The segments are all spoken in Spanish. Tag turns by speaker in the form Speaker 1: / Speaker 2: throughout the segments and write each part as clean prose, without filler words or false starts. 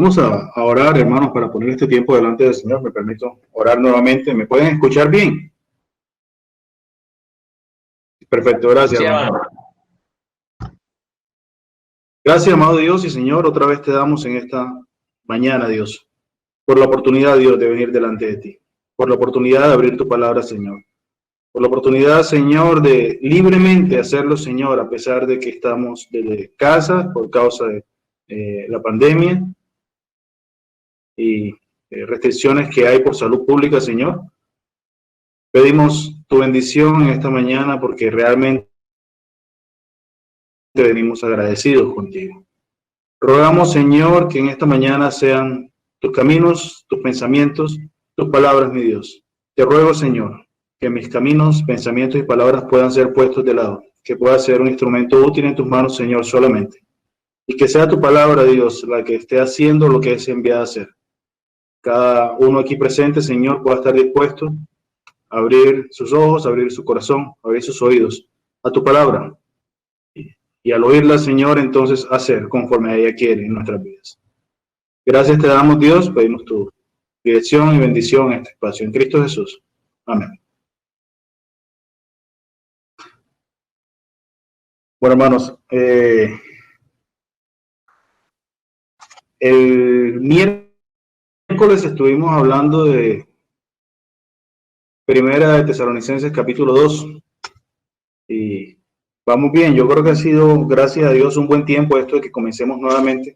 Speaker 1: Vamos a orar, hermanos, para poner este tiempo delante del Señor. Me permito orar nuevamente. ¿Me pueden escuchar bien? Perfecto, gracias,
Speaker 2: Sí,
Speaker 1: hermano. Gracias, amado Dios y Señor. Otra vez te damos en esta mañana, Dios, por la oportunidad, Dios, de venir delante de ti, por la oportunidad de abrir tu palabra, Señor, por la oportunidad, Señor, de libremente hacerlo, Señor, a pesar de que estamos desde casa por causa de la pandemia y restricciones que hay por salud pública, Señor. Pedimos tu bendición en esta mañana porque realmente venimos agradecidos contigo. Rogamos, Señor, que en esta mañana sean tus caminos, tus pensamientos, tus palabras, mi Dios. Te ruego, Señor, que mis caminos, pensamientos y palabras puedan ser puestos de lado, que pueda ser un instrumento útil en tus manos, Señor, solamente. Y que sea tu palabra, Dios, la que esté haciendo lo que es enviada a hacer. Cada uno aquí presente, Señor, pueda estar dispuesto a abrir sus ojos, a abrir su corazón, a abrir sus oídos a tu palabra. Y al oírla, Señor, entonces hacer conforme a ella quiere en nuestras vidas. Gracias te damos, Dios, pedimos tu dirección y bendición en este espacio. En Cristo Jesús. Amén. Bueno, hermanos, el miércoles estuvimos hablando de Primera de Tesalonicenses capítulo 2 y vamos bien. Yo creo que ha sido, gracias a Dios, un buen tiempo esto de que comencemos nuevamente.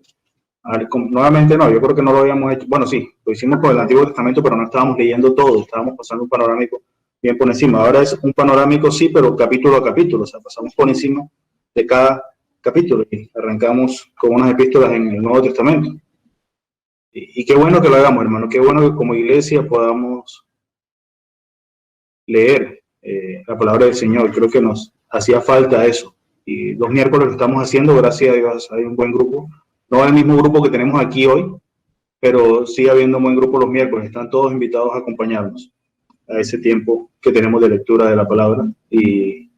Speaker 1: Nuevamente no, yo creo que no lo habíamos hecho. Bueno, sí, lo hicimos con el Antiguo Testamento, pero no estábamos leyendo todo, estábamos pasando un panorámico bien por encima. Ahora es un panorámico, sí, pero capítulo a capítulo, o sea, pasamos por encima de cada capítulo y arrancamos con unas epístolas en el Nuevo Testamento. Y qué bueno que lo hagamos, hermano, qué bueno que como iglesia podamos leer la palabra del Señor. Creo que nos hacía falta eso. Y los miércoles lo estamos haciendo, gracias a Dios, hay un buen grupo. No el mismo grupo que tenemos aquí hoy, pero sigue habiendo un buen grupo los miércoles. Están todos invitados a acompañarnos a ese tiempo que tenemos de lectura de la palabra y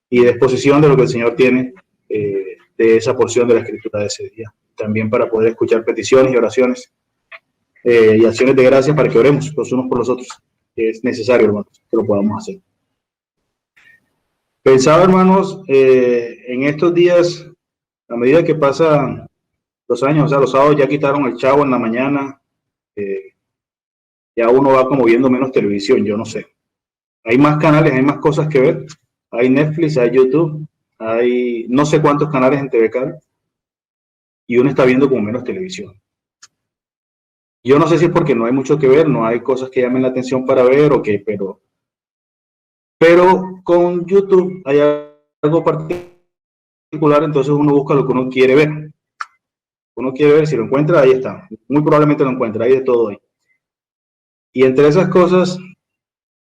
Speaker 1: de exposición de lo que el Señor tiene de esa porción de la escritura de ese día. También para poder escuchar peticiones y oraciones y acciones de gracias para que oremos los unos por los otros. Es necesario, hermanos, que lo podamos hacer. Pensaba, hermanos, en estos días, a medida que pasan los años, o sea, los sábados ya quitaron el Chavo en la mañana, ya uno va como viendo menos televisión, yo no sé. Hay más canales, hay más cosas que ver. Hay Netflix, hay YouTube, hay no sé cuántos canales en TV Cable y uno está viendo como menos televisión. Yo no sé si es porque no hay mucho que ver, no hay cosas que llamen la atención para ver o qué, pero con YouTube hay algo particular, entonces uno busca lo que uno quiere ver. Uno quiere ver, si lo encuentra, ahí está. Muy probablemente lo encuentra, hay de todo ahí. Y entre esas cosas,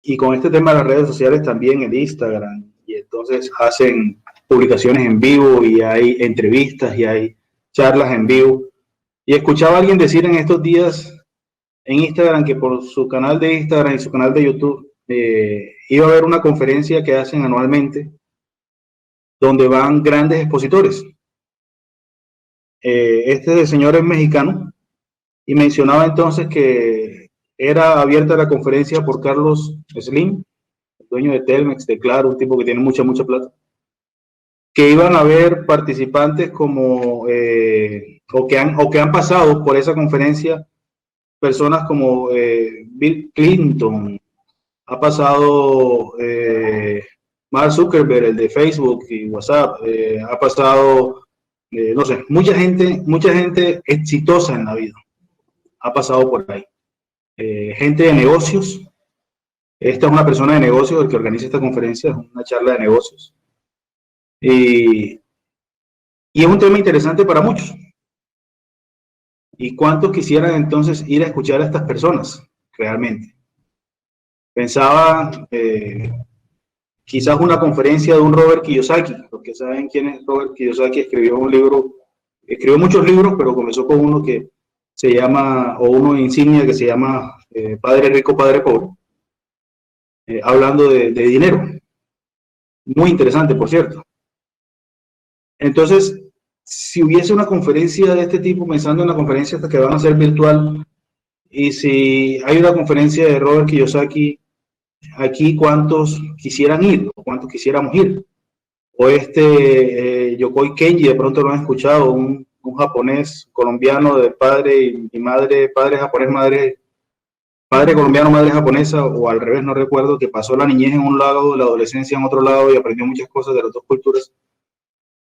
Speaker 1: y con este tema de las redes sociales también el Instagram, y entonces hacen publicaciones en vivo y hay entrevistas y hay charlas en vivo. Y escuchaba a alguien decir en estos días en Instagram que por su canal de Instagram y su canal de YouTube iba a haber una conferencia que hacen anualmente donde van grandes expositores. Este señor es mexicano y mencionaba entonces que era abierta la conferencia por Carlos Slim, el dueño de Telmex, de Claro, un tipo que tiene mucha plata, que iban a haber participantes como o que han pasado por esa conferencia, personas como Bill Clinton, ha pasado Mark Zuckerberg, el de Facebook y WhatsApp, ha pasado no sé, mucha gente exitosa en la vida ha pasado por ahí. Gente de negocios. Esta es una persona de negocios, el que organiza esta conferencia, es una charla de negocios. Y es un tema interesante para muchos. ¿Y cuántos quisieran entonces ir a escuchar a estas personas realmente? Pensaba quizás una conferencia de un Robert Kiyosaki. Los que saben quién es Robert Kiyosaki, escribió muchos libros, pero comenzó con uno que se llama, o uno insignia que se llama Padre Rico, Padre Pobre, hablando de dinero. Muy interesante, por cierto. Entonces, si hubiese una conferencia de este tipo, pensando en la conferencia que van a ser virtual, y si hay una conferencia de Robert Kiyosaki aquí, ¿cuántos quisieran ir? ¿Cuántos quisiéramos ir? O Yokoi Kenji, de pronto lo han escuchado, un japonés colombiano de padre y madre, padre japonés, padre colombiano, madre japonesa, o al revés, no recuerdo, que pasó la niñez en un lado, la adolescencia en otro lado y aprendió muchas cosas de las dos culturas.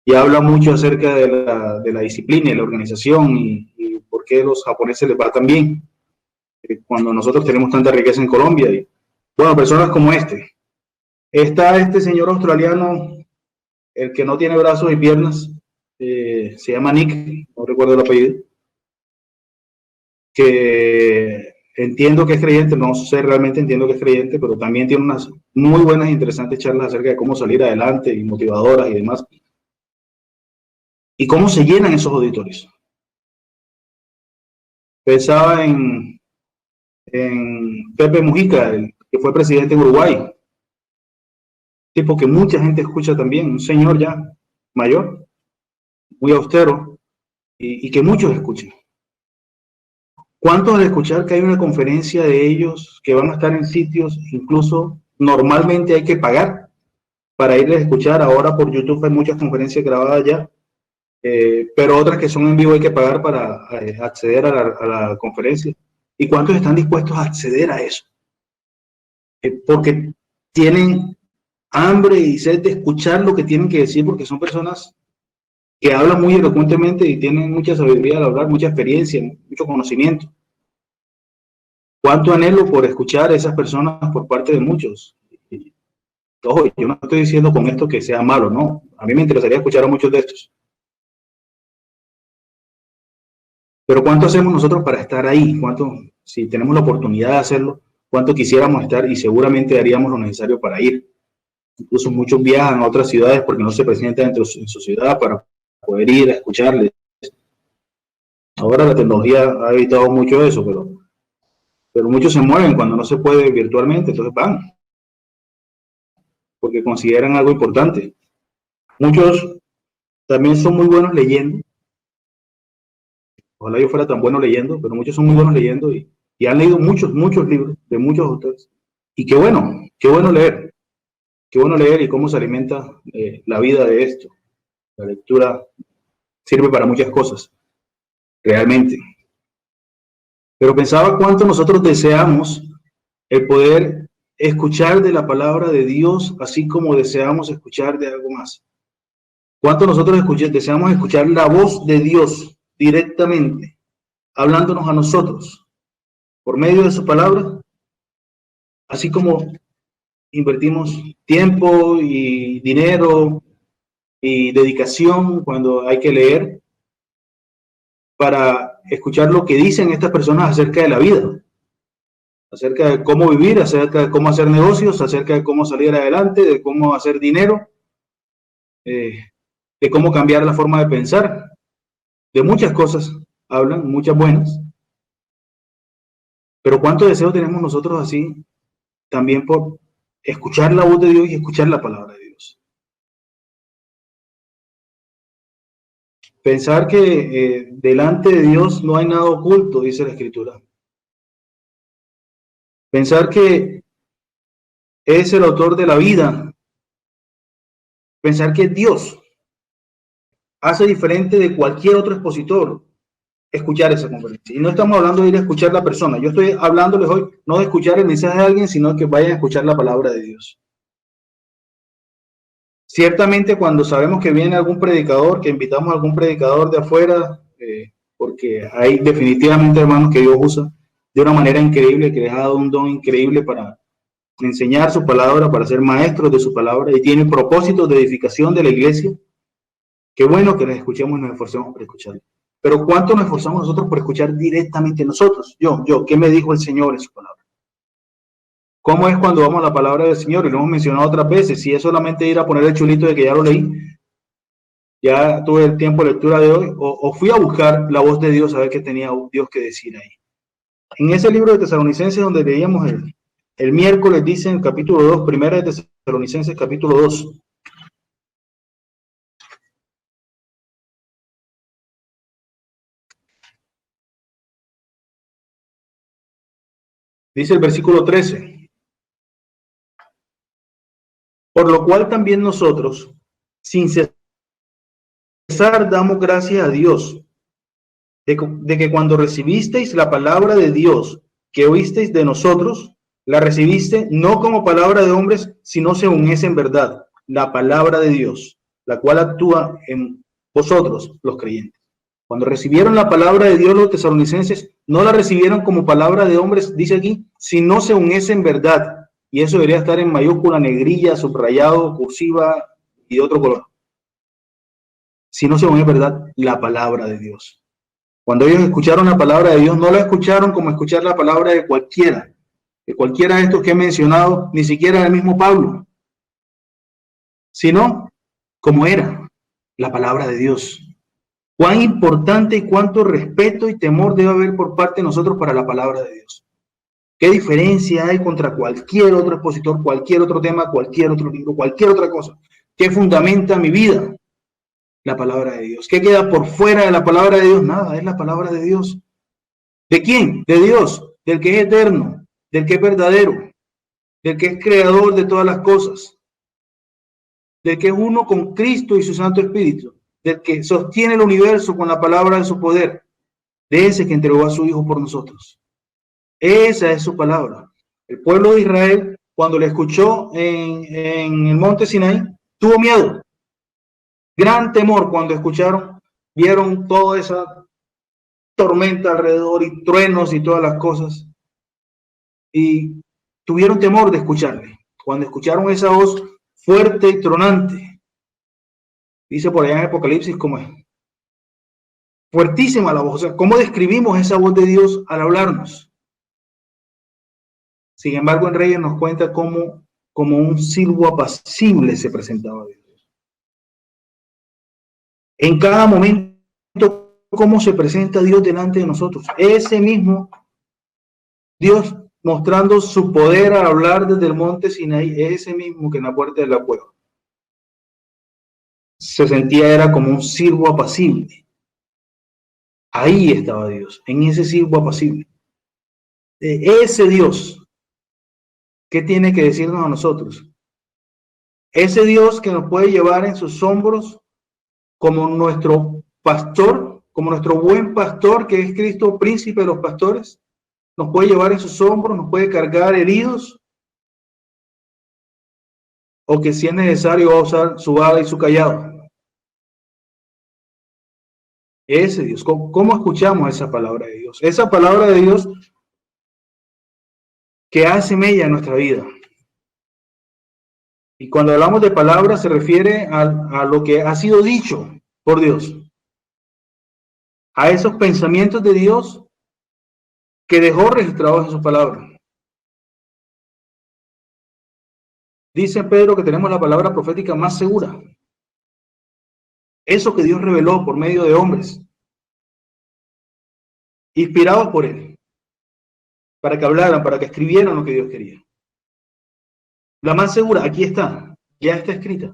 Speaker 1: Y habla mucho acerca de la disciplina y la organización y por qué los japoneses les va tan bien cuando nosotros tenemos tanta riqueza en Colombia. Y, bueno, personas como este. Está este señor australiano, el que no tiene brazos y piernas, se llama Nick, no recuerdo el apellido, que entiendo que es creyente, no sé realmente, entiendo que es creyente, pero también tiene unas muy buenas e interesantes charlas acerca de cómo salir adelante y motivadoras y demás. Y cómo se llenan esos auditorios. Pensaba en Pepe Mujica, el que fue presidente en Uruguay, tipo que mucha gente escucha también, un señor ya mayor, muy austero, y que muchos escuchan. ¿Cuántos al escuchar que hay una conferencia de ellos que van a estar en sitios, incluso normalmente hay que pagar para irles a escuchar? Ahora por YouTube hay muchas conferencias grabadas ya, pero otras que son en vivo hay que pagar para acceder a la conferencia. ¿Y cuántos están dispuestos a acceder a eso? Porque tienen hambre y sed de escuchar lo que tienen que decir, porque son personas que hablan muy elocuentemente y tienen mucha sabiduría al hablar, mucha experiencia, mucho conocimiento. ¿Cuánto anhelo por escuchar a esas personas por parte de muchos? Ojo, yo no estoy diciendo con esto que sea malo, no. A mí me interesaría escuchar a muchos de estos. Pero ¿cuánto hacemos nosotros para estar ahí? ¿Cuánto, si tenemos la oportunidad de hacerlo, cuánto quisiéramos estar y seguramente haríamos lo necesario para ir? Incluso muchos viajan a otras ciudades porque no se presentan en su ciudad para poder ir a escucharles. Ahora la tecnología ha evitado mucho eso, pero muchos se mueven cuando no se puede virtualmente, entonces van, porque consideran algo importante. Muchos también son muy buenos leyendo. Ojalá yo fuera tan bueno leyendo, pero muchos son muy buenos leyendo y han leído muchos libros de muchos autores. Y qué bueno leer y cómo se alimenta la vida de esto. La lectura sirve para muchas cosas, realmente. Pero pensaba cuánto nosotros deseamos el poder escuchar de la palabra de Dios, así como deseamos escuchar de algo más. Cuánto nosotros deseamos escuchar la voz de Dios directamente, hablándonos a nosotros por medio de su palabra, así como invertimos tiempo y dinero y dedicación cuando hay que leer para escuchar lo que dicen estas personas acerca de la vida, acerca de cómo vivir, acerca de cómo hacer negocios, acerca de cómo salir adelante, de cómo hacer dinero, de cómo cambiar la forma de pensar, de muchas cosas hablan, muchas buenas, pero cuánto deseo tenemos nosotros así también por escuchar la voz de Dios y escuchar la palabra de Dios. Pensar que delante de Dios no hay nada oculto, dice la Escritura. Pensar que es el autor de la vida. Pensar que Dios hace diferente de cualquier otro expositor escuchar esa conferencia. Y no estamos hablando de ir a escuchar a la persona. Yo estoy hablándoles hoy no de escuchar el mensaje de alguien, sino que vayan a escuchar la palabra de Dios. Ciertamente cuando sabemos que viene algún predicador, que invitamos a algún predicador de afuera, porque hay definitivamente hermanos que Dios usa de una manera increíble, que les ha dado un don increíble para enseñar su palabra, para ser maestros de su palabra y tiene propósitos de edificación de la iglesia. Qué bueno que les escuchemos y nos esforcemos por escuchar. Pero ¿cuánto nos esforzamos nosotros por escuchar directamente nosotros? ¿Qué me dijo el Señor en su palabra? ¿Cómo es cuando vamos a la palabra del Señor? Y lo hemos mencionado otras veces. Si es solamente ir a poner el chulito de que ya lo leí, ya tuve el tiempo de lectura de hoy, o fui a buscar la voz de Dios a ver qué tenía Dios que decir ahí. En ese libro de Tesalonicenses donde leíamos el miércoles, dice en el capítulo 2, primera de Tesalonicenses capítulo 2. Dice el versículo 13. Por lo cual también nosotros, sin cesar, damos gracias a Dios de que cuando recibisteis la palabra de Dios que oísteis de nosotros, la recibiste no como palabra de hombres, sino según es en verdad la palabra de Dios, la cual actúa en vosotros, los creyentes. Cuando recibieron la palabra de Dios los tesalonicenses, no la recibieron como palabra de hombres, dice aquí, sino según es en verdad. Y eso debería estar en mayúscula, negrilla, subrayado, cursiva y otro color. Sino según es verdad la palabra de Dios. Cuando ellos escucharon la palabra de Dios, no la escucharon como escuchar la palabra de cualquiera de estos que he mencionado, ni siquiera el mismo Pablo, sino como era la palabra de Dios. Cuán importante y cuánto respeto y temor debe haber por parte de nosotros para la palabra de Dios. ¿Qué diferencia hay contra cualquier otro expositor, cualquier otro tema, cualquier otro libro, cualquier otra cosa? ¿Qué fundamenta mi vida? La palabra de Dios. ¿Qué queda por fuera de la palabra de Dios? Nada, es la palabra de Dios. ¿De quién? De Dios, del que es eterno, del que es verdadero, del que es creador de todas las cosas, del que es uno con Cristo y su Santo Espíritu, del que sostiene el universo con la palabra de su poder, de ese que entregó a su Hijo por nosotros. Esa es su palabra. El pueblo de Israel, cuando le escuchó en el monte Sinaí, tuvo miedo, gran temor cuando escucharon, vieron toda esa tormenta alrededor y truenos y todas las cosas, y tuvieron temor de escucharle. Cuando escucharon esa voz fuerte y tronante, dice por allá en Apocalipsis cómo es. Fuertísima la voz. O sea, ¿cómo describimos esa voz de Dios al hablarnos? Sin embargo, en Reyes nos cuenta cómo, como un silbo apacible se presentaba Dios. En cada momento, cómo se presenta Dios delante de nosotros. Ese mismo Dios mostrando su poder al hablar desde el monte Sinaí, ese mismo que en la puerta de la cueva se sentía era como un silbo apacible. Ahí estaba Dios, en ese silbo apacible. Ese Dios, ¿qué tiene que decirnos a nosotros? Ese Dios que nos puede llevar en sus hombros como nuestro pastor, como nuestro buen pastor, que es Cristo, príncipe de los pastores, nos puede llevar en sus hombros, nos puede cargar heridos, o que si es necesario va a usar su vara y su callado. Ese Dios, ¿cómo escuchamos esa palabra de Dios? Esa palabra de Dios que hace mella en nuestra vida. Y cuando hablamos de palabra se refiere a lo que ha sido dicho por Dios, a esos pensamientos de Dios que dejó registrados en su palabra. Dice Pedro que tenemos la palabra profética más segura. Eso que Dios reveló por medio de hombres, inspirados por él, para que hablaran, para que escribieran lo que Dios quería. La más segura, aquí está, ya está escrita.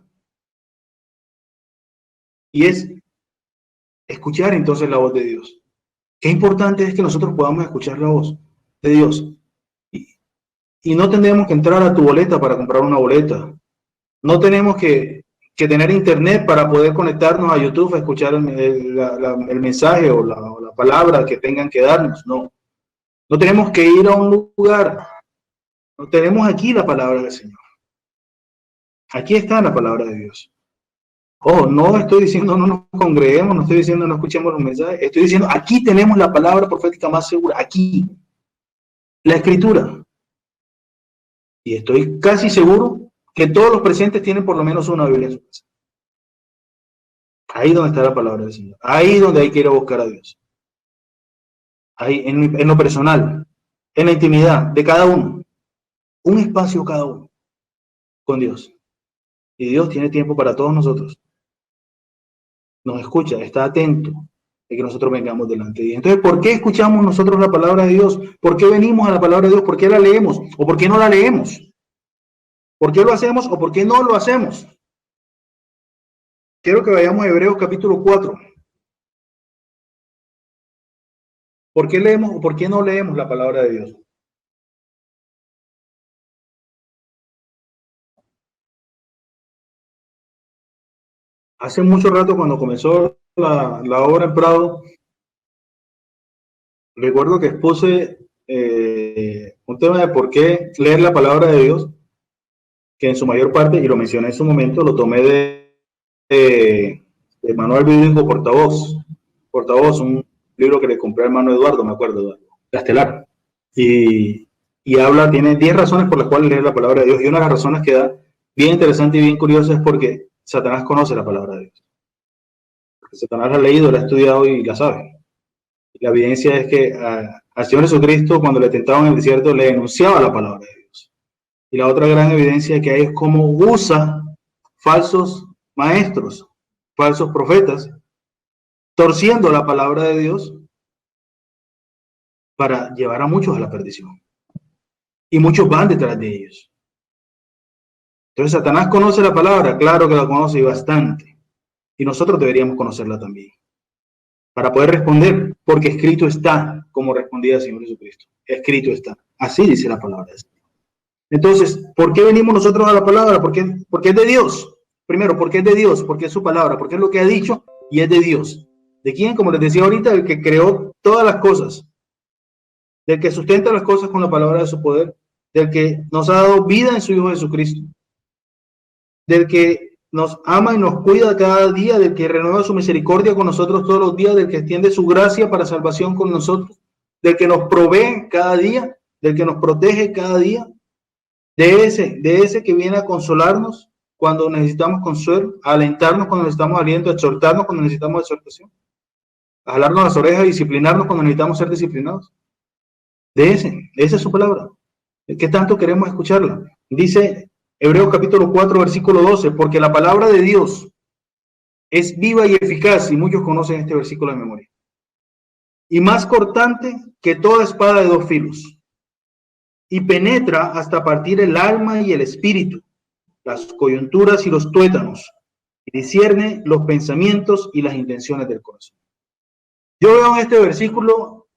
Speaker 1: Y es escuchar entonces la voz de Dios. Qué importante es que nosotros podamos escuchar la voz de Dios. Y no tenemos que entrar a tu boleta para comprar una boleta. No tenemos que tener internet para poder conectarnos a YouTube a escuchar el mensaje o la palabra que tengan que darnos. No. No tenemos que ir a un lugar. No tenemos aquí la palabra del Señor. Aquí está la palabra de Dios. Oh, no estoy diciendo no nos congreguemos, no estoy diciendo no escuchemos los mensajes. Estoy diciendo aquí tenemos la palabra profética más segura. Aquí. La Escritura. Y estoy casi seguro que todos los presentes tienen por lo menos una Biblia en su casa. Ahí donde está la palabra del Señor. Ahí donde hay que ir a buscar a Dios. Ahí, en lo personal, en la intimidad de cada uno. Un espacio cada uno con Dios. Y Dios tiene tiempo para todos nosotros. Nos escucha, está atento de que nosotros vengamos delante de Dios. Entonces, ¿por qué escuchamos nosotros la palabra de Dios? ¿Por qué venimos a la palabra de Dios? ¿Por qué la leemos? ¿O por qué no la leemos? ¿Por qué lo hacemos o por qué no lo hacemos? Quiero que vayamos a Hebreos capítulo 4. ¿Por qué leemos o por qué no leemos la palabra de Dios? Hace mucho rato, cuando comenzó la obra en Prado, recuerdo que expuse un tema de por qué leer la palabra de Dios, que en su mayor parte, y lo mencioné en su momento, lo tomé de Manual Bíblico Portavoz. Portavoz, un libro que le compré al hermano Eduardo, me acuerdo, Eduardo Castelar. Y habla, tiene 10 razones por las cuales leer la palabra de Dios. Y una de las razones que da, bien interesante y bien curiosa, es porque Satanás conoce la palabra de Dios. Porque Satanás la ha leído, la ha estudiado y la sabe. Y la evidencia es que al Señor Jesucristo, cuando le tentaban en el desierto, le enunciaba la palabra de Dios. Y la otra gran evidencia que hay es cómo usa falsos maestros, falsos profetas, torciendo la palabra de Dios para llevar a muchos a la perdición. Y muchos van detrás de ellos. Entonces, Satanás conoce la palabra, claro que la conoce y bastante. Y nosotros deberíamos conocerla también, para poder responder, porque escrito está, como respondía el Señor Jesucristo. Escrito está. Así dice la palabra. Entonces, ¿por qué venimos nosotros a la palabra? Porque es de Dios. Primero, porque es de Dios, porque es su palabra, porque es lo que ha dicho y es de Dios. ¿De quién? Como les decía ahorita, el que creó todas las cosas, del que sustenta las cosas con la palabra de su poder, del que nos ha dado vida en su Hijo Jesucristo, del que nos ama y nos cuida cada día, del que renueva su misericordia con nosotros todos los días, del que extiende su gracia para salvación con nosotros, del que nos provee cada día, del que nos protege cada día, de ese que viene a consolarnos cuando necesitamos consuelo, a alentarnos cuando necesitamos aliento, a exhortarnos cuando necesitamos exhortación, a jalarnos las orejas, a disciplinarnos cuando necesitamos ser disciplinados. Esa es su palabra. ¿Qué tanto queremos escucharla? Dice Hebreos capítulo 4, versículo 12, porque la palabra de Dios es viva y eficaz, y muchos conocen este versículo de memoria, y más cortante que toda espada de dos filos, y penetra hasta partir el alma y el espíritu, las coyunturas y los tuétanos, y discierne los pensamientos y las intenciones del corazón. Yo veo en este versículo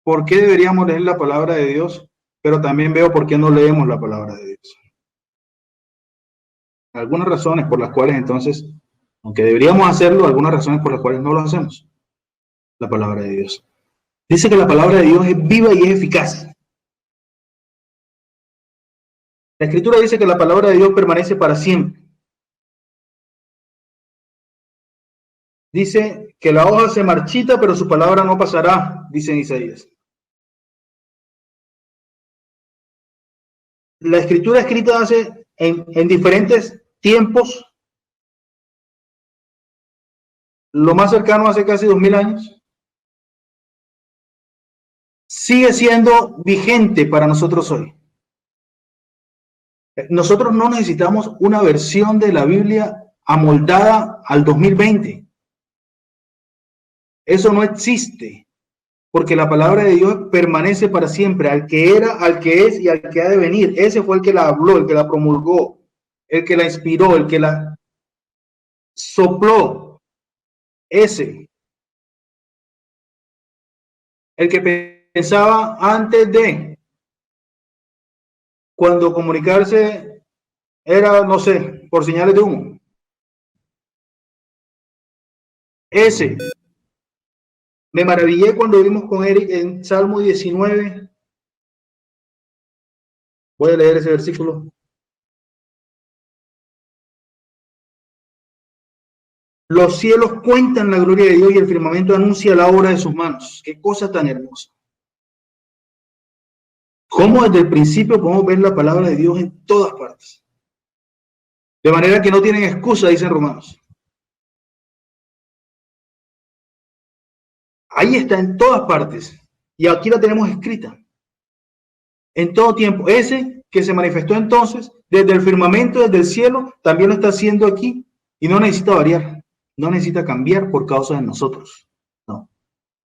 Speaker 1: por qué deberíamos leer la palabra de Dios, pero también veo por qué no leemos la palabra de Dios. Algunas razones por las cuales entonces, aunque deberíamos hacerlo, algunas razones por las cuales no lo hacemos, la palabra de Dios. Dice que la palabra de Dios es viva y es eficaz. La Escritura dice que la palabra de Dios permanece para siempre. Dice que la hoja se marchita, pero su palabra no pasará, dice en Isaías. La Escritura escrita hace en diferentes tiempos, lo más cercano hace casi 2000 años, sigue siendo vigente para nosotros hoy. Nosotros no necesitamos una versión de la Biblia amoldada al 2020. Eso no existe, porque la palabra de Dios permanece para siempre, al que era, al que es y al que ha de venir. Ese fue el que la habló, el que la promulgó, el que la inspiró, el que la sopló. Ese, el que pensaba antes de, cuando comunicarse era, no sé, por señales de humo. Ese. Me maravillé cuando vimos con Eric en Salmo 19. Voy a leer ese versículo. Los cielos cuentan la gloria de Dios y el firmamento anuncia la obra de sus manos. Qué cosa tan hermosa. Cómo desde el principio podemos ver la palabra de Dios en todas partes. De manera que no tienen excusa, dicen Romanos. Ahí está en todas partes. Y aquí la tenemos escrita. En todo tiempo. Ese que se manifestó entonces desde el firmamento, desde el cielo, también lo está haciendo aquí. Y no necesita variar. No necesita cambiar por causa de nosotros. No.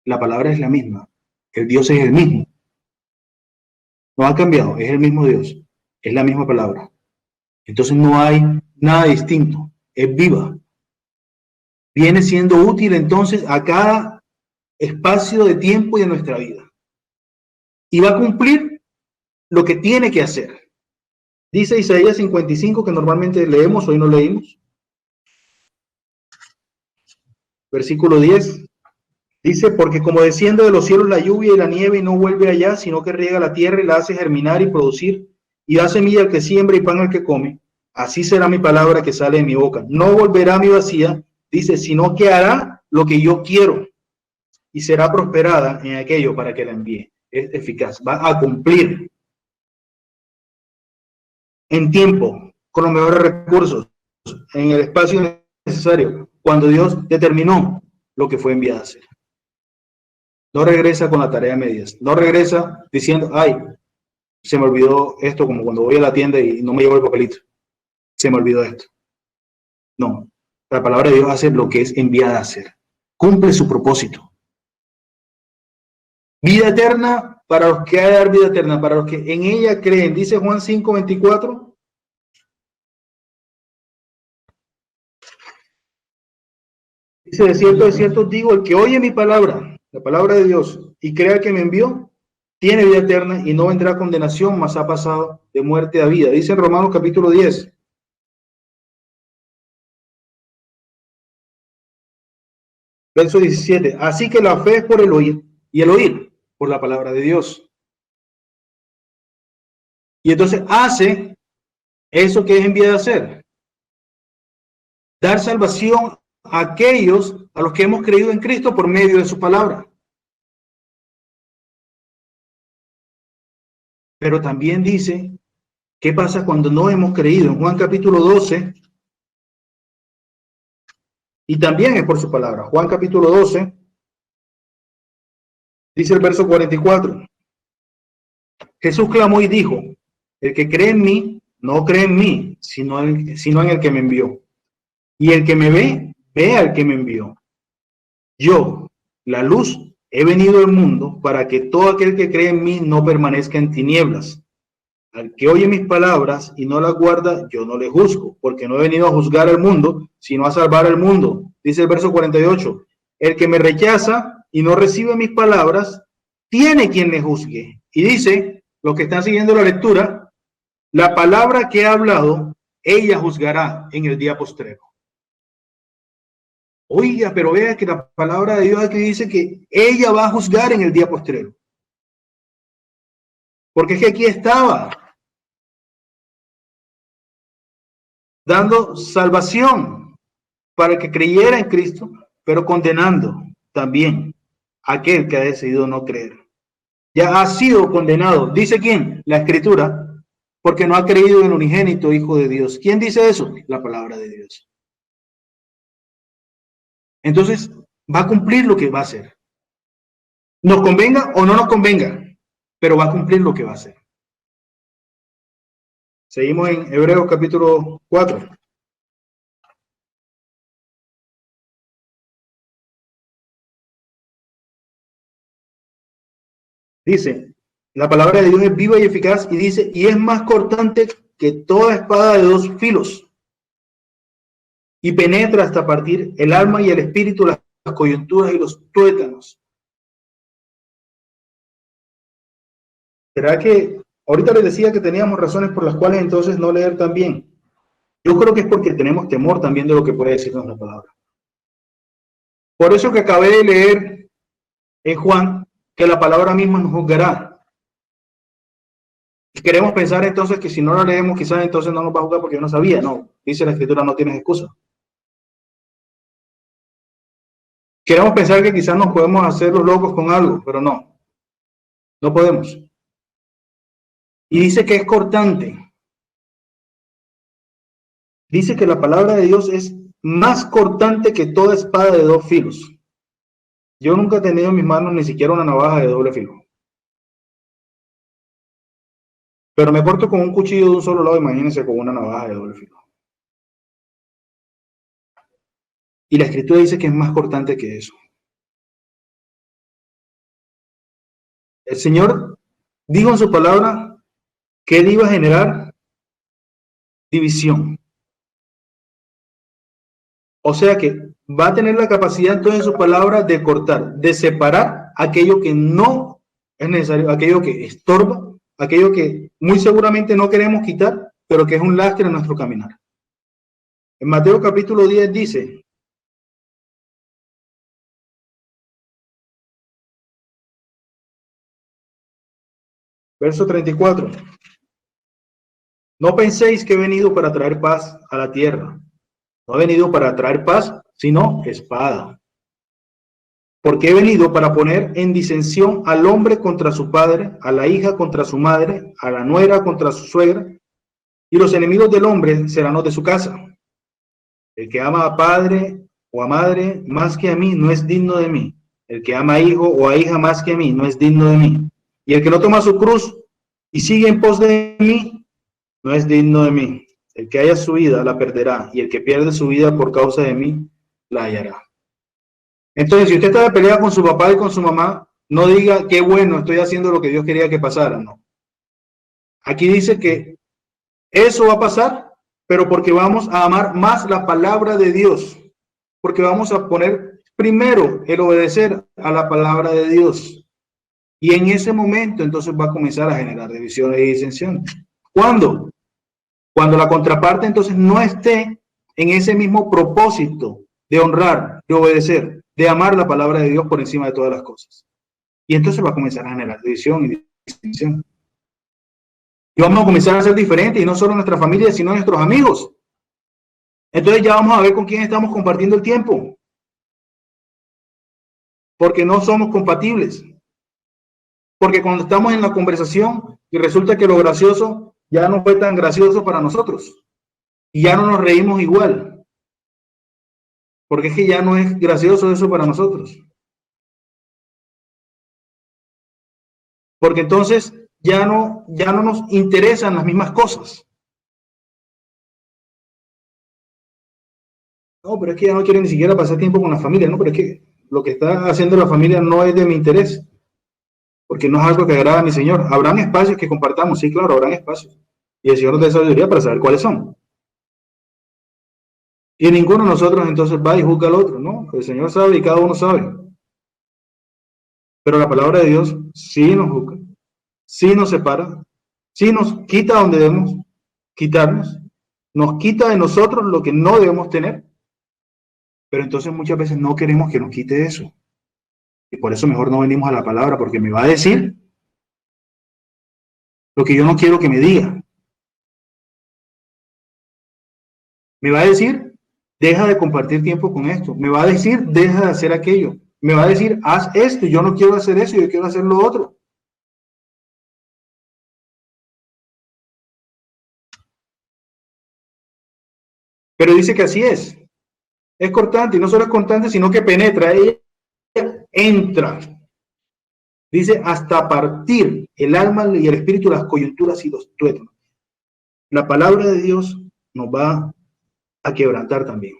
Speaker 1: La palabra es la misma. El Dios es el mismo. No ha cambiado. Es el mismo Dios. Es la misma palabra. Entonces no hay nada distinto. Es viva. Viene siendo útil entonces a cada espacio de tiempo y de nuestra vida. Y va a cumplir lo que tiene que hacer. Dice Isaías 55, que normalmente leemos, hoy no leímos. versículo 10, dice, porque como desciende de los cielos la lluvia y la nieve y no vuelve allá, sino que riega la tierra y la hace germinar y producir, y da semilla al que siembra y pan al que come, así será mi palabra que sale de mi boca. No volverá a mi vacía, dice, sino que hará lo que yo quiero y será prosperada en aquello para que la envíe. Es eficaz, va a cumplir en tiempo, con los mejores recursos, en el espacio necesario, cuando Dios determinó lo que fue enviado a hacer. No regresa con la tarea a medias, no regresa diciendo, ay, se me olvidó esto, como cuando voy a la tienda y no me llevo el papelito, se me olvidó esto. No, la palabra de Dios hace lo que es enviada a hacer, cumple su propósito. Vida eterna para los que hay de dar vida eterna, para los que en ella creen, dice Juan 5:24. Dice, de cierto digo, el que oye mi palabra, la palabra de Dios, y crea que me envió, tiene vida eterna y no vendrá condenación, mas ha pasado de muerte a vida. Dice en Romanos capítulo 10. Verso 17. Así que la fe es por el oír y el oír por la palabra de Dios. Y entonces hace eso que es enviado a hacer. Dar salvación a aquellos a los que hemos creído en Cristo por medio de su palabra. Pero también dice, ¿qué pasa cuando no hemos creído? En Juan capítulo 12, y también es por su palabra. Juan capítulo 12, dice el verso 44. Jesús clamó y dijo, el que cree en mí, no cree en mí, sino en el que me envió. Y el que me ve, ve al que me envió. Yo, la luz, he venido al mundo para que todo aquel que cree en mí no permanezca en tinieblas. Al que oye mis palabras y no las guarda, yo no le juzgo, porque no he venido a juzgar al mundo, sino a salvar al mundo. Dice el verso 48. El que me rechaza y no recibe mis palabras, tiene quien le juzgue. Y dice, los que están siguiendo la lectura, la palabra que he hablado, ella juzgará en el día postrero. Oiga, pero vea que la palabra de Dios aquí dice que ella va a juzgar en el día postrero. Porque es que aquí estaba dando salvación para el que creyera en Cristo, pero condenando también a aquel que ha decidido no creer. Ya ha sido condenado. ¿Dice quién? La Escritura, porque no ha creído en el unigénito Hijo de Dios. ¿Quién dice eso? La palabra de Dios. Entonces, va a cumplir lo que va a hacer. Nos convenga o no nos convenga, pero va a cumplir lo que va a hacer. Seguimos en Hebreos capítulo 4. Dice, la palabra de Dios es viva y eficaz y dice, y es más cortante que toda espada de dos filos y penetra hasta partir el alma y el espíritu, las coyunturas y los tuétanos. ¿Será que ahorita les decía que teníamos razones por las cuales entonces no leer también? Yo creo que es porque tenemos temor también de lo que puede decirnos la palabra. Por eso que acabé de leer en Juan que la palabra misma nos juzgará. Y queremos pensar entonces que si no la leemos quizás entonces no nos va a juzgar porque yo no sabía. No, dice la Escritura, no tienes excusa. Queremos pensar que quizás nos podemos hacer los locos con algo, pero no, no podemos. Y dice que es cortante. Dice que la palabra de Dios es más cortante que toda espada de dos filos. Yo nunca he tenido en mis manos ni siquiera una navaja de doble filo. Pero me corto con un cuchillo de un solo lado, imagínense con una navaja de doble filo. Y la Escritura dice que es más cortante que eso. El Señor dijo en su palabra que Él iba a generar división. O sea que va a tener la capacidad entonces en su palabra de cortar, de separar aquello que no es necesario, aquello que estorba, aquello que muy seguramente no queremos quitar, pero que es un lastre en nuestro caminar. En Mateo capítulo 10 dice, Verso 34. No penséis que he venido para traer paz a la tierra. No he venido para traer paz, sino espada. Porque he venido para poner en disensión al hombre contra su padre, a la hija contra su madre, a la nuera contra su suegra, y los enemigos del hombre serán los de su casa. El que ama a padre o a madre más que a mí no es digno de mí. El que ama a hijo o a hija más que a mí no es digno de mí. Y el que no toma su cruz y sigue en pos de mí no es digno de mí. El que haya su vida la perderá, y el que pierde su vida por causa de mí la hallará. Entonces, si usted está de pelea con su papá y con su mamá, no diga qué bueno, estoy haciendo lo que Dios quería que pasara, no. Aquí dice que eso va a pasar, pero porque vamos a amar más la palabra de Dios, porque vamos a poner primero el obedecer a la palabra de Dios. Y en ese momento entonces va a comenzar a generar divisiones y disensiones. ¿Cuándo? Cuando la contraparte entonces no esté en ese mismo propósito de honrar, de obedecer, de amar la palabra de Dios por encima de todas las cosas. Y entonces va a comenzar a generar división y distinción. Y vamos a comenzar a ser diferentes, y no solo nuestra familia, sino nuestros amigos. Entonces ya vamos a ver con quién estamos compartiendo el tiempo. Porque no somos compatibles. Porque cuando estamos en la conversación y resulta que lo gracioso ya no fue tan gracioso para nosotros. Y ya no nos reímos igual. Porque es que ya no es gracioso eso para nosotros. Porque entonces ya no nos interesan las mismas cosas. No, pero es que ya no quiero ni siquiera pasar tiempo con la familia, no, pero es que lo que está haciendo la familia no es de mi interés, porque no es algo que agrada a mi Señor. Habrán espacios que compartamos, sí, claro, habrán espacios. Y el Señor nos dé sabiduría para saber cuáles son. Y ninguno de nosotros entonces va y juzga al otro, ¿no? El Señor sabe y cada uno sabe. Pero la palabra de Dios sí nos juzga, sí nos separa, sí nos quita donde debemos quitarnos, nos quita de nosotros lo que no debemos tener. Pero entonces muchas veces no queremos que nos quite eso. Y por eso mejor no venimos a la palabra, porque me va a decir lo que yo no quiero que me diga. Me va a decir, deja de compartir tiempo con esto. Me va a decir, deja de hacer aquello. Me va a decir, haz esto. Yo no quiero hacer eso, yo quiero hacer lo otro. Pero dice que así es. Es cortante, y no solo es cortante, sino que penetra. Ella entra. Dice, hasta partir el alma y el espíritu, las coyunturas y los tuétanos. La palabra de Dios nos va a quebrantar también.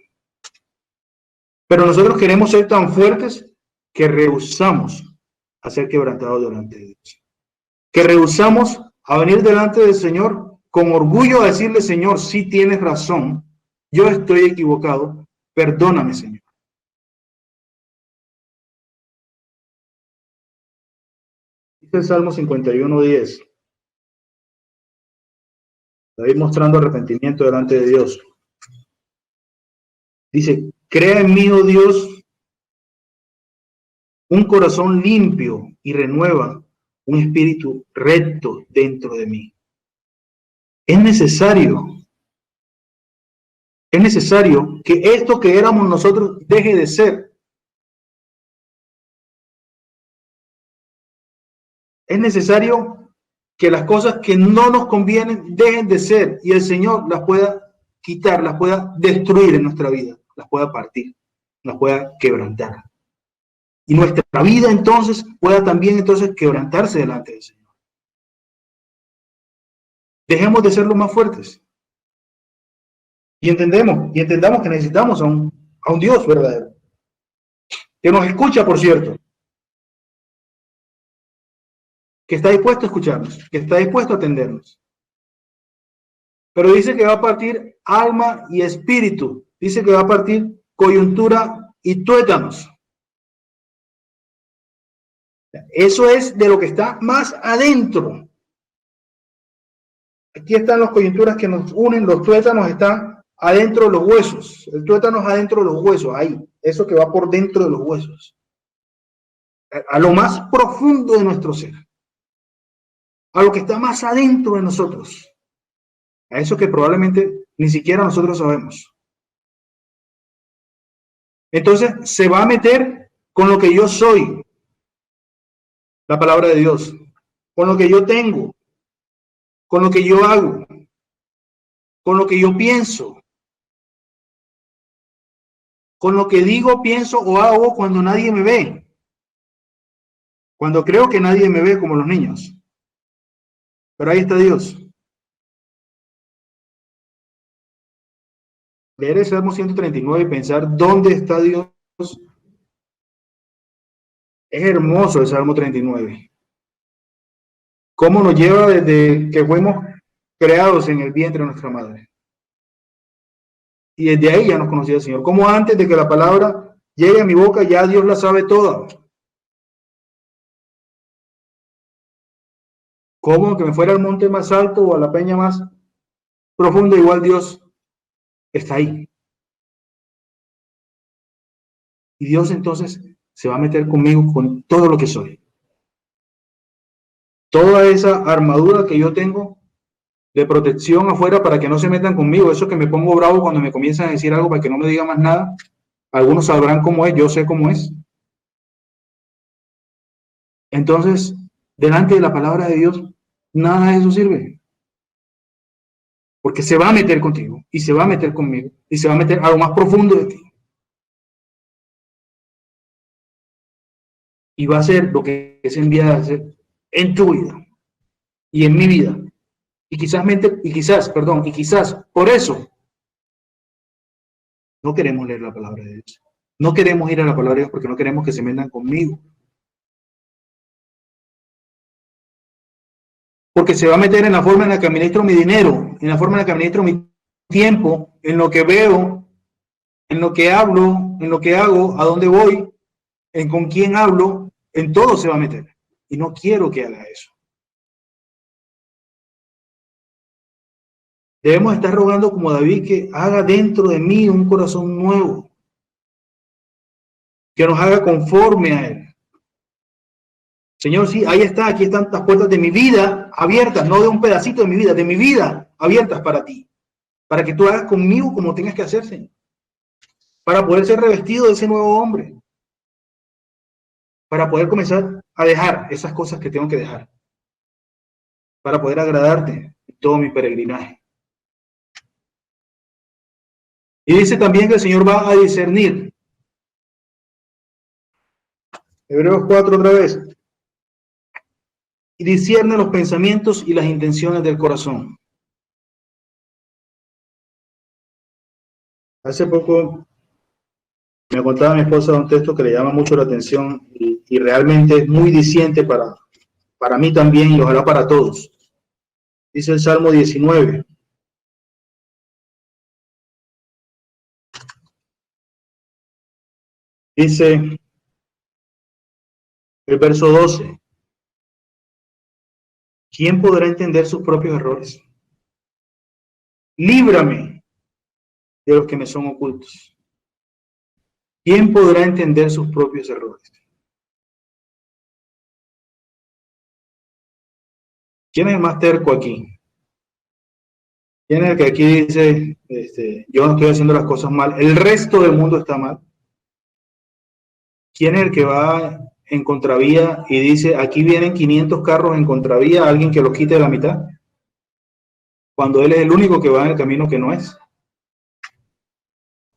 Speaker 1: Pero nosotros queremos ser tan fuertes que rehusamos a ser quebrantados delante de Dios. Que rehusamos a venir delante del Señor con orgullo a decirle, Señor, sí tienes razón, yo estoy equivocado, perdóname, Señor. Dice el Salmo 51:10. David mostrando arrepentimiento delante de Dios. Dice, crea en mí, oh Dios, un corazón limpio y renueva un espíritu recto dentro de mí. Es necesario que esto que éramos nosotros deje de ser. Es necesario que las cosas que no nos convienen dejen de ser y el Señor las pueda quitar, las pueda destruir en nuestra vida, las pueda partir, las pueda quebrantar. Y nuestra vida entonces pueda también entonces quebrantarse delante del Señor. Dejemos de ser los más fuertes. Y entendamos que necesitamos a un Dios verdadero, que nos escucha, por cierto, que está dispuesto a escucharnos, que está dispuesto a atendernos. Pero dice que va a partir alma y espíritu, dice que va a partir coyuntura y tuétanos. Eso es de lo que está más adentro. Aquí están las coyunturas que nos unen, los tuétanos están adentro de los huesos. El tuétano es adentro de los huesos, ahí. Eso que va por dentro de los huesos. A lo más profundo de nuestro ser. a lo que está más adentro de nosotros, a eso que probablemente ni siquiera nosotros sabemos. Entonces se va a meter con lo que yo soy, la palabra de Dios, con lo que yo tengo, con lo que yo hago, con lo que yo pienso, con lo que digo, pienso o hago cuando nadie me ve, cuando creo que nadie me ve como los niños. Pero ahí está Dios. Leer el Salmo 139 y pensar dónde está Dios. Es hermoso el Salmo 39. Cómo nos lleva desde que fuimos creados en el vientre de nuestra madre. Y desde ahí ya nos conocía el Señor. Como antes de que la palabra llegue a mi boca, ya Dios la sabe toda. Como que me fuera al monte más alto o a la peña más profunda, igual Dios está ahí. Y Dios entonces se va a meter conmigo con todo lo que soy. Toda esa armadura que yo tengo de protección afuera para que no se metan conmigo, eso que me pongo bravo cuando me comienzan a decir algo para que no me diga más nada. Algunos sabrán cómo es, yo sé cómo es. Entonces, delante de la palabra de Dios, nada de eso sirve. Porque se va a meter contigo, y se va a meter conmigo, y se va a meter a lo más profundo de ti. Y va a ser lo que es enviado a hacer en tu vida y en mi vida. Y quizás por eso no queremos leer la palabra de Dios. No queremos ir a la palabra de Dios porque no queremos que se metan conmigo. Porque se va a meter en la forma en la que administro mi dinero, en la forma en la que administro mi tiempo, en lo que veo, en lo que hablo, en lo que hago, a dónde voy, en con quién hablo, en todo se va a meter. Y no quiero que haga eso. Debemos estar rogando como David que haga dentro de mí un corazón nuevo, que nos haga conforme a él. Señor, sí, ahí está, aquí están las puertas de mi vida abiertas, no de un pedacito de mi vida abiertas para ti, para que tú hagas conmigo como tengas que hacerse, para poder ser revestido de ese nuevo hombre, para poder comenzar a dejar esas cosas que tengo que dejar, para poder agradarte en todo mi peregrinaje. Y dice también que el Señor va a discernir. Hebreos 4 otra vez. Y discierne los pensamientos y las intenciones del corazón. Hace poco me contaba mi esposa un texto que le llama mucho la atención y realmente es muy diciente para mí también y ojalá para todos. Dice el Salmo 19. Dice el verso 12. ¿Quién podrá entender sus propios errores? Líbrame de los que me son ocultos. ¿Quién podrá entender sus propios errores? ¿Quién es el más terco aquí? ¿Quién es el que aquí dice, yo no estoy haciendo las cosas mal, el resto del mundo está mal? ¿Quién es el que va en contravía y dice, aquí vienen 500 carros en contravía, alguien que los quite de la mitad? Cuando él es el único que va en el camino que no es.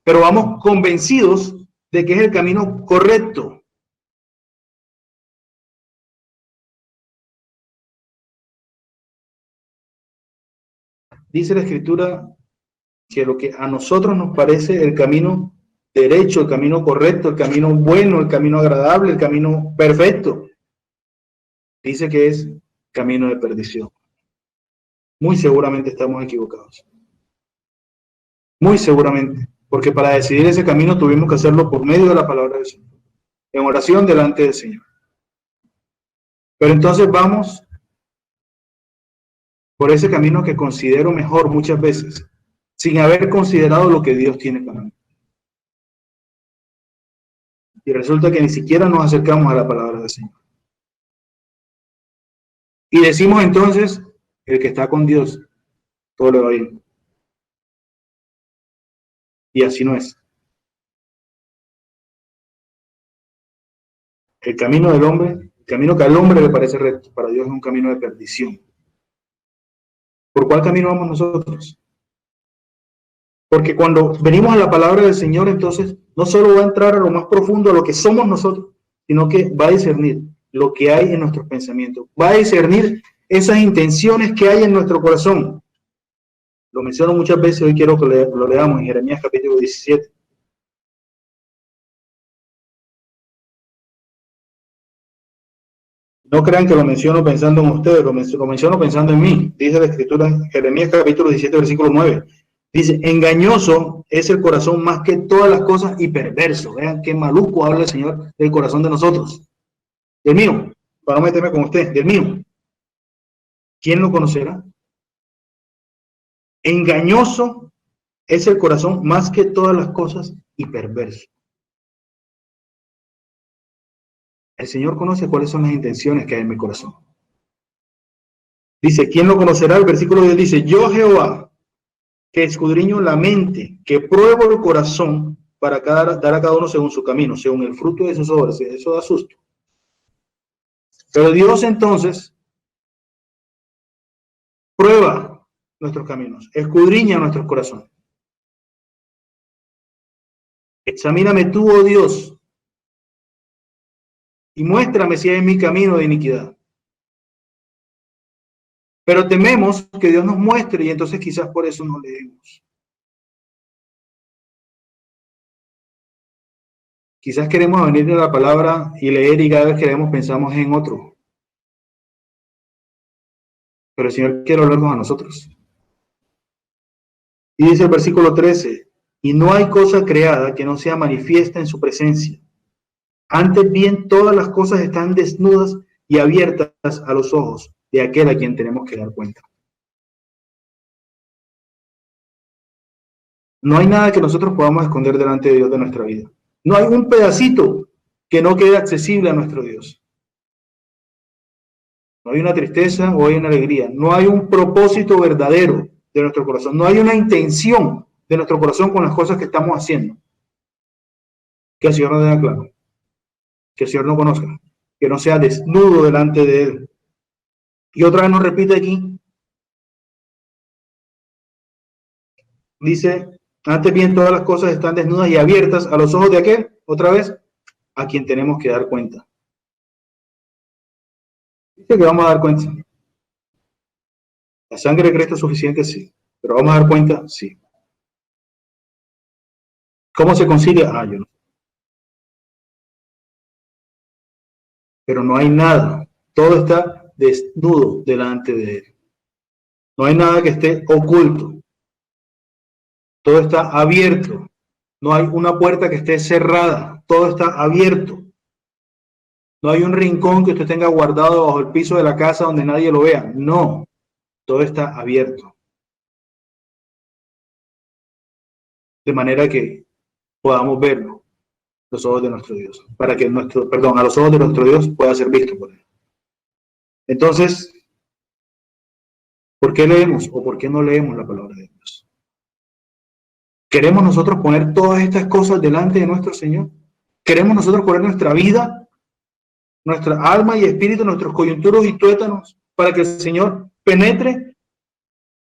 Speaker 1: Pero vamos convencidos de que es el camino correcto. Dice la Escritura que lo que a nosotros nos parece el camino derecho, el camino correcto, el camino bueno, el camino agradable, el camino perfecto, dice que es camino de perdición. Muy seguramente estamos equivocados. Muy seguramente. Porque para decidir ese camino tuvimos que hacerlo por medio de la palabra del Señor. En oración delante del Señor. Pero entonces vamos por ese camino que considero mejor muchas veces, sin haber considerado lo que Dios tiene para mí. Y resulta que ni siquiera nos acercamos a la palabra del Señor. Y decimos entonces, el que está con Dios, todo le va bien. Y así no es. El camino del hombre, el camino que al hombre le parece recto, para Dios es un camino de perdición. ¿Por cuál camino vamos nosotros? Porque cuando venimos a la palabra del Señor, entonces no solo va a entrar a lo más profundo, a lo que somos nosotros, sino que va a discernir lo que hay en nuestros pensamientos, va a discernir esas intenciones que hay en nuestro corazón. Lo menciono muchas veces, hoy quiero que lo leamos en Jeremías capítulo 17. No crean que lo menciono pensando en ustedes, lo menciono pensando en mí. Dice la Escritura en Jeremías capítulo 17, versículo 9. Dice, engañoso es el corazón más que todas las cosas y perverso. Vean qué maluco habla el Señor del corazón de nosotros. Del mío, para no meterme con usted, del mío. ¿Quién lo conocerá? Engañoso es el corazón más que todas las cosas y perverso. El Señor conoce cuáles son las intenciones que hay en mi corazón. Dice, ¿quién lo conocerá? El versículo 10 dice, yo Jehová, que escudriño la mente, que pruebo el corazón para dar a cada uno según su camino, según el fruto de sus obras. Eso da susto. Pero Dios entonces prueba nuestros caminos, escudriña nuestros corazones. Examíname tú, oh Dios, y muéstrame si hay en mi camino de iniquidad. Pero tememos que Dios nos muestre y entonces quizás por eso no leemos. Quizás queremos venir de la palabra y leer y cada vez que leemos pensamos en otro. Pero el Señor quiere hablarnos a nosotros. Y dice el versículo 13, y no hay cosa creada que no sea manifiesta en su presencia. Antes bien, todas las cosas están desnudas y abiertas a los ojos de aquel a quien tenemos que dar cuenta. No hay nada que nosotros podamos esconder delante de Dios de nuestra vida. No hay un pedacito que no quede accesible a nuestro Dios. No hay una tristeza o hay una alegría. No hay un propósito verdadero de nuestro corazón. No hay una intención de nuestro corazón con las cosas que estamos haciendo. Que el Señor nos deje claro. Que el Señor no conozca. Que no sea desnudo delante de Él. Y otra vez nos repite aquí. Dice, antes bien todas las cosas están desnudas y abiertas a los ojos de aquel, otra vez, a quien tenemos que dar cuenta. Dice que vamos a dar cuenta. ¿La sangre de Cristo es suficiente? Sí. ¿Pero vamos a dar cuenta? Sí. ¿Cómo se concilia? Yo no. Pero no hay nada. Todo está desnudo delante de Él. No hay nada que esté oculto. Todo está abierto. No hay una puerta que esté cerrada. Todo está abierto. No hay un rincón que usted tenga guardado bajo el piso de la casa donde nadie lo vea. No. Todo está abierto. De manera que podamos verlo, los ojos de nuestro Dios, para que a los ojos de nuestro Dios pueda ser visto por Él. Entonces, ¿por qué leemos o por qué no leemos la palabra de Dios? ¿Queremos nosotros poner todas estas cosas delante de nuestro Señor? ¿Queremos nosotros poner nuestra vida, nuestra alma y espíritu, nuestros coyunturos y tuétanos para que el Señor penetre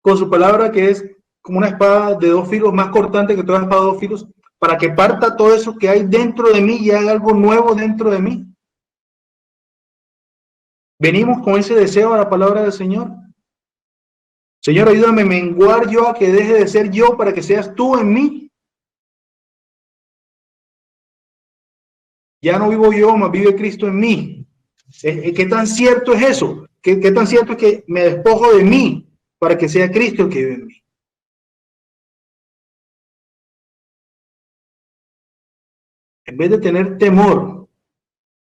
Speaker 1: con su palabra, que es como una espada de dos filos, más cortante que toda espada de dos filos, para que parta todo eso que hay dentro de mí y haga algo nuevo dentro de mí? Venimos con ese deseo a la palabra del Señor. Señor, ayúdame a menguar yo, a que deje de ser yo para que seas tú en mí. Ya no vivo yo, más vive Cristo en mí. ¿Qué tan cierto es eso? ¿Qué tan cierto es que me despojo de mí para que sea Cristo el que vive en mí? En vez de tener temor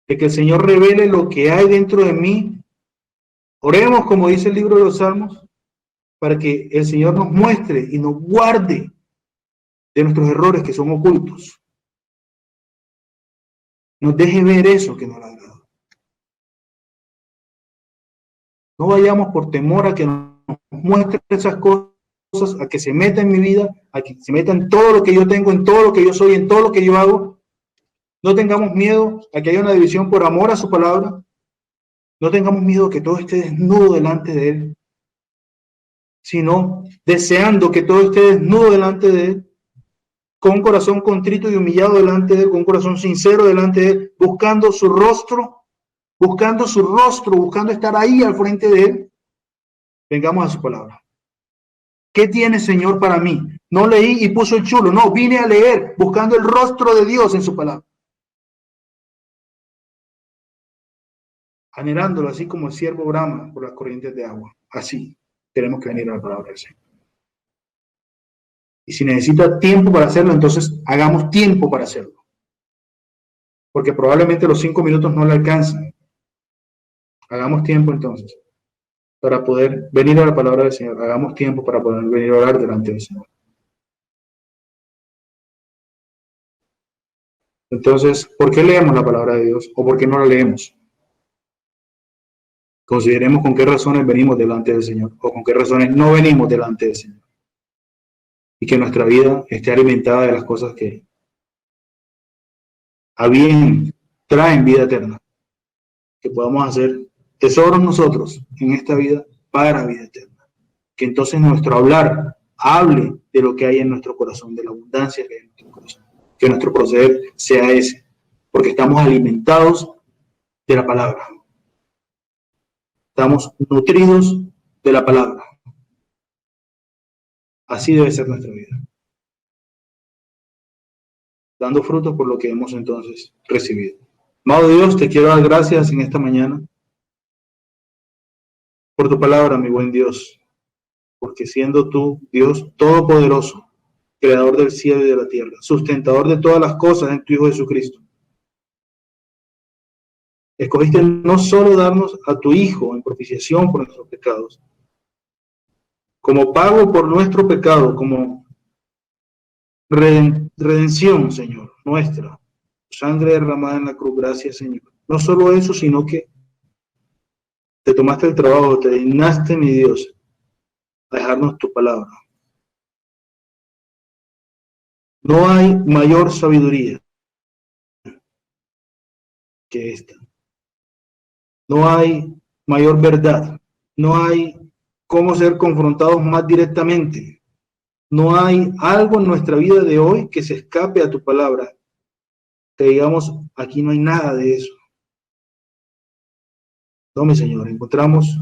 Speaker 1: de que el Señor revele lo que hay dentro de mí, oremos, como dice el libro de los Salmos, para que el Señor nos muestre y nos guarde de nuestros errores que son ocultos. Nos deje ver eso que no le agrada. No vayamos por temor a que nos muestre esas cosas, a que se meta en mi vida, a que se meta en todo lo que yo tengo, en todo lo que yo soy, en todo lo que yo hago. No tengamos miedo a que haya una división por amor a su palabra. No tengamos miedo a que todo esté desnudo delante de Él, sino deseando que todo esté desnudo delante de Él, con un corazón contrito y humillado delante de Él, con un corazón sincero delante de Él, buscando su rostro, buscando estar ahí al frente de Él. Vengamos a su palabra. ¿Qué tiene, Señor, para mí? No leí y puso el chulo, no, vine a leer, buscando el rostro de Dios en su palabra. Anhelándolo, así como el ciervo brama por las corrientes de agua. Así tenemos que venir a la palabra del Señor. Y si necesita tiempo para hacerlo, entonces hagamos tiempo para hacerlo. Porque probablemente los 5 minutos no le alcanzan. Hagamos tiempo entonces para poder venir a la palabra del Señor. Hagamos tiempo para poder venir a orar delante del Señor. Entonces, ¿por qué leemos la palabra de Dios o por qué no la leemos? Consideremos con qué razones venimos delante del Señor o con qué razones no venimos delante del Señor. Y que nuestra vida esté alimentada de las cosas que a bien traen vida eterna. Que podamos hacer tesoros nosotros en esta vida para vida eterna. Que entonces nuestro hablar hable de lo que hay en nuestro corazón, de la abundancia que hay en nuestro corazón. Que nuestro proceder sea ese, porque estamos alimentados de la palabra. Estamos nutridos de la palabra. Así debe ser nuestra vida. Dando frutos por lo que hemos entonces recibido. Amado Dios, te quiero dar gracias en esta mañana por tu palabra, mi buen Dios, porque siendo tú, Dios todopoderoso, creador del cielo y de la tierra, sustentador de todas las cosas en tu Hijo Jesucristo, escogiste no solo darnos a tu Hijo en propiciación por nuestros pecados, como pago por nuestro pecado, como redención, Señor, nuestra, sangre derramada en la cruz, gracias, Señor. No solo eso, sino que te tomaste el trabajo, te dignaste, mi Dios, a dejarnos tu palabra. No hay mayor sabiduría que esta. No hay mayor verdad. No hay cómo ser confrontados más directamente. No hay algo en nuestra vida de hoy que se escape a tu palabra. Que digamos, aquí no hay nada de eso. No, mi Señor, encontramos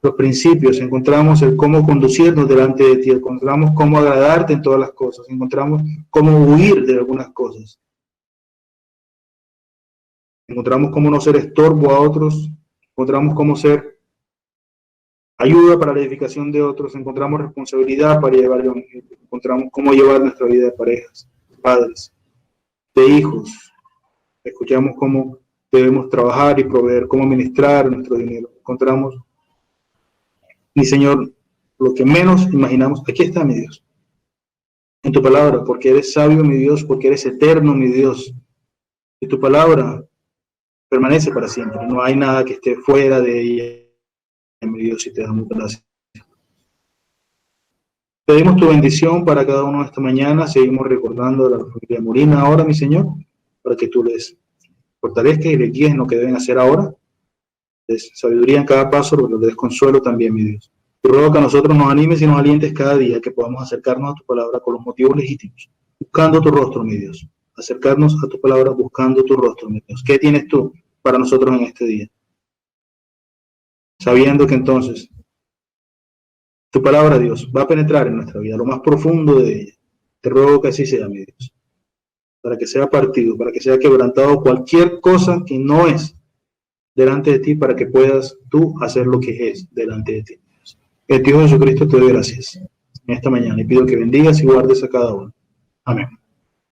Speaker 1: los principios, encontramos el cómo conducirnos delante de ti, encontramos cómo agradarte en todas las cosas, encontramos cómo huir de algunas cosas. Encontramos cómo no ser estorbo a otros, encontramos cómo ser ayuda para la edificación de otros, encontramos responsabilidad para llevar el evangelio, encontramos cómo llevar nuestra vida de parejas, de padres, de hijos. Escuchamos cómo debemos trabajar y proveer, cómo administrar nuestro dinero. Encontramos, mi Señor, lo que menos imaginamos. Aquí está, mi Dios, en tu palabra, porque eres sabio, mi Dios, porque eres eterno, mi Dios. Y tu palabra permanece para siempre. No hay nada que esté fuera de ella, mi Dios, y te damos gracias. Pedimos tu bendición para cada uno esta mañana. Seguimos recordando a la familia Molina ahora, mi Señor, para que tú les fortalezcas y les guíes en lo que deben hacer ahora. Les sabiduría en cada paso, pero les des consuelo también, mi Dios. Te ruego que a nosotros nos animes y nos alientes cada día, que podamos acercarnos a tu palabra con los motivos legítimos, buscando tu rostro, mi Dios. Acercarnos a tu palabra buscando tu rostro, mi Dios. ¿Qué tienes tú para nosotros en este día? Sabiendo que entonces tu palabra, Dios, va a penetrar en nuestra vida, lo más profundo de ella. Te ruego que así sea, mi Dios, para que sea partido, para que sea quebrantado cualquier cosa que no es delante de ti, para que puedas tú hacer lo que es delante de ti. En Dios Jesucristo te doy gracias en esta mañana y pido que bendigas y guardes a cada uno. Amén.